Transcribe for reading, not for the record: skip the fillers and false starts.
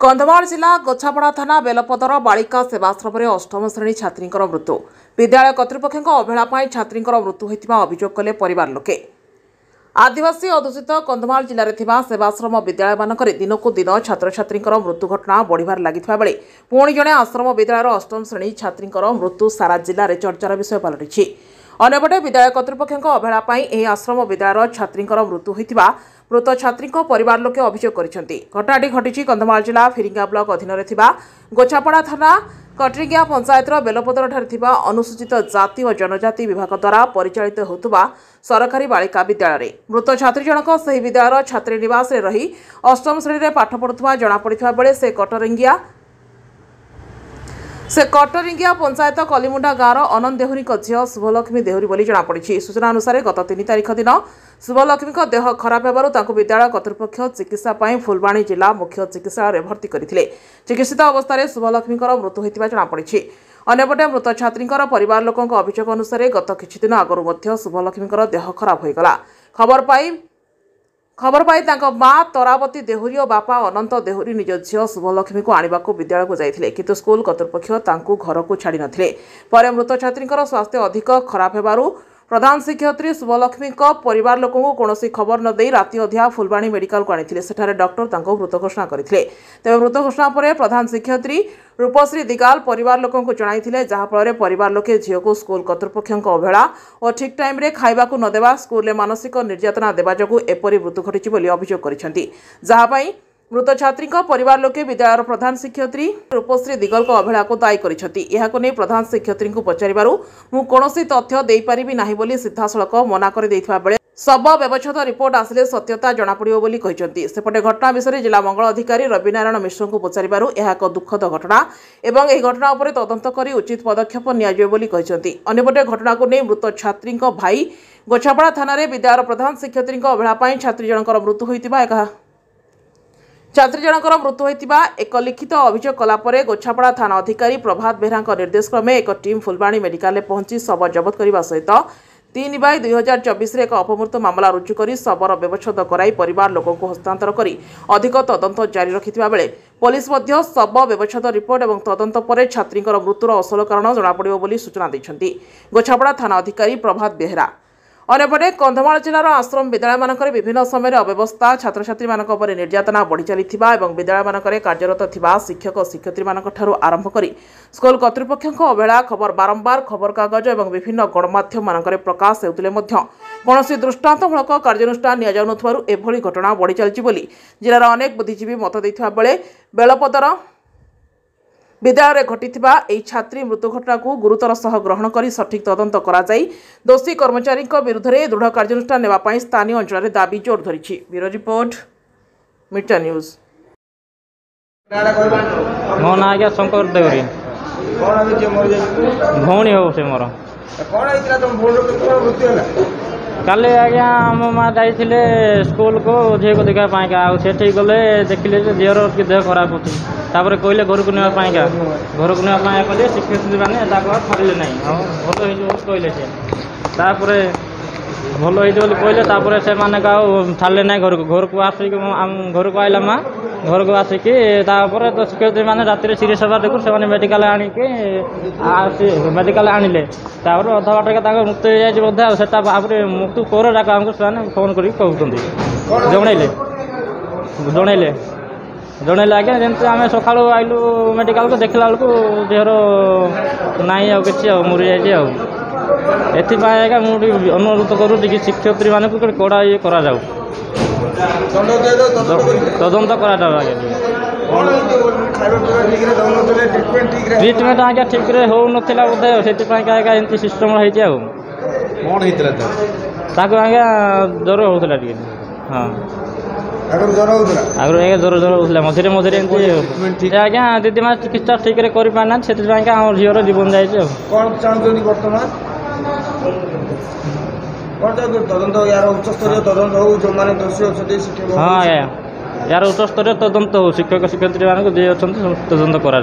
कंधमाल जिला गोछापड़ा थाना बेलपदर बालिका सेवाश्रम अष्टम श्रेणी छात्री मृत्यु विद्यालय कर्तृपक्ष अवहेला छात्री मृत्यु होता अभियोग कले परिवार लोके। आदिवासी अधुषित कंधमाल जिले में सेवाश्रम विद्यालय मानक दिनकू दिन छात्र छात्री मृत्यु घटना बढ़िबार लगिथिबा बेले पुणी जड़े आश्रम विद्यालय अष्टम श्रेणी छात्री मृत्यु सारा जिले में चर्चार विषय पलटि। अन्यपटे विद्यालय कर्तृपक्ष अवहेला आश्रम विद्यालय छात्री मृत्यु होता मृत छात्री परिवार लोके अभियोग करिसेंति। घटनाटी घटी कंधमाल जिला फिरिंगा ब्लॉक अधीन गोछापड़ा थाना कटरिंगिया पंचायतर बेलपदर अनुसूचित जाति और जनजाति विभाग द्वारा परिचालित होता सरकारी बालिका विद्यालय मृत छात्री जनक सही विद्यालय छात्री निवास रही अष्टम श्रेणी में पाठ पढ़ुवा जनापड़ा बेले से कटरिंगिया पंचायत कलिमुंडा गाँव अनंत देहुरी झील शुभलक्ष्मी देहुरी बोली जनापड़ी। सूचना अनुसार गत 3 तारिख दिन शुभलक्ष्मी देह खराब होबारु विद्यालय कर्तृपक्ष चिकित्सा फुलबाणी जिला मुख्य चिकित्सालय भर्ती करथिले। चिकित्सित अवस्था शुभलक्ष्मी मृत्यु होता जनापड़ी। अन्यपटे मृत छात्री परिवार लोकों अभियोग अनुसार गत किछि दिन आगु शुभलक्ष्मी देह खराब होगला। खबर पाई मां तरावती देहुरी और बापा अनंत देहुरी निज झील शुभलक्ष्मी को आने को विद्यालय को जाइथिले किंतु स्कूल कर्तृपक्ष घर को छाड़ी नथिले। पर मृत छात्री स्वास्थ्य अधिक खराब होबारु प्रधान शिक्षयित्री शुभलक्ष्मी परिवार लोकों कौन खबर न दे राति अधिया फुलबाणी मेडिकल को आनी सेठारे डॉक्टर मृत घोषणा करते। तेज मृत घोषणा पर प्रधान शिक्षयित्री रूपश्री दिगाल परिवार लोकों को जणाइथिले जहाँफल परिवार लोके झील को स्कूल कर्तृपक्ष अवहेला और ठीक टाइम रे खाइबा को नदेवा स्कूल मानसिक निर्यातना देवा जोगु एपरि मृत्यु घटी बोली अभियोग करिसेंति। जहाँपाई मृत छात्री परिवार लोके विद्यालय प्रधान शिक्षयित्री रूपश्री दिगल को अवहेला को दायी करिसेंति। एहाको नै प्रधान शिक्षयित्री को पचारिबारु मु कोनोसी तथ्य देई परिबि नाही बोली सीधासळख मना कर देइथिबा बेले शव व्यवच्छेद रिपोर्ट आसिले सत्यता जଣା पड़िबो बोली कहिसेंति। सेपटे घटना विषय जिला मंगल अधिकारी रवि नारायण मिश्र को पचारिबारु एहा एक दुखद घटना एवं एही घटना उपरे तदंत करी उचित पदक्षेप नियाजिबो बोली कहिसेंति। अन्यपटे घटना को नै मृत छात्री भाई गोछापड़ा थाना रे विद्यालय प्रधान शिक्षयित्री अवहेला छात्री जनकर मृत्यु होइतिबा एक लिखित अभियोग कलापर गोछापड़ा थाना अधिकारी प्रभात बेहरा निर्देश क्रमे एक टीम फुलबाणी मेडिकल में पहुंची शव जबत करने सहित 3/2024 एक अपमृत्यु मामला रुजु कर शवर व्यवच्छेद कराई परिवार लोकों को हस्तांतर कर अधिक तदंत जारी रखिथिबा बेले पुलिस शव व्यवच्छेद रिपोर्ट और तदंत पर छात्री मृत्युर असल कारण जଣାपड़िबो बोली सूचना दैछन्ति गोछापड़ा थाना अधिकारी प्रभात बेहरा। अन्यपटे कंधमाल जिलार आश्रम विद्यालय मानक विभिन्न समय अव्यवस्था छात्र छात्री मानक पर निर्यातना बढ़ी चली विद्यालय मानक कार्यरत थिबा शिक्षक शिक्षयित्री मानक ठारू आरंभ करी स्कूल कर्तृपक्ष अवहेला खबर बारंबार खबर कागज और विभिन्न गणमाध्यम मानक प्रकाश हेउतिले मध्य कौनसी दृष्टांतमूलक कार्यानुष्ठान नियाजाउनथबारु एभली घटना बढ़ी चली बोली जिलार अनेक बुद्धिजीवी मत दैथिबा बेले बेलपदर विद्यालय घटिथिबा एई छात्री मृत्यु घटना को गुरुतर सह ग्रहण कर सठिक तदंत करा जाई दोषी कर्मचारी विरुद्ध में दृढ़ कार्यानुष्ठान नेबा पई स्थानीय अंचल में दाबी जोर धरिछि। ब्यूरो रिपोर्ट मिर्चा न्यूज। मो ना आज्ञा शंकर देवरी भौणी हो से मोर काले आज्ञा आम माँ जाइए स्कूल को झील को देखा आठी गले देखिले झीर कि देह खराब होती कहले घर को नापाई घर को नापाई कले शिक्षयित्री मैंने छाड़े ना भल हो कहले से भल हो कहले से मैंने छाड़े ना घर को आसिक घर को आइला माँ घर को आसिकी तो शिक्षयित्री मैंने राति सीरीयस हवा देखु से मेडिकल आणिके मेडिकल आणिले अधा बाट के मृत्यु हो जाए बोधे से मृत्यु पर जाक आमको से फोन कर कहते जनइले जनइले आज्ञा जमी आम सका आइलु मेडिकल को देखला बेलू देहर नाई कि मरी जाए एपाई मुझे अनुरोध करुँगी शिक्षयित्री मानक कड़ा ये करा तदंत करा ट्रिटमेंट आज्ञा ठीक रे हो नथिला बोधे से सिस्टम होती आज्ञा ज्वर होता हाँ आगे ज्वर ज्वर होता मझे मझे एमती आज्ञा दीदी माँ चिकित्सा ठीक रे कर पाना से आम झीर जीवन जाए हाँ आज्ञा यार उच्च स्तर तदंत हो शिक्षक शिक्षयित्री मानक जी अच्छा तदंत करा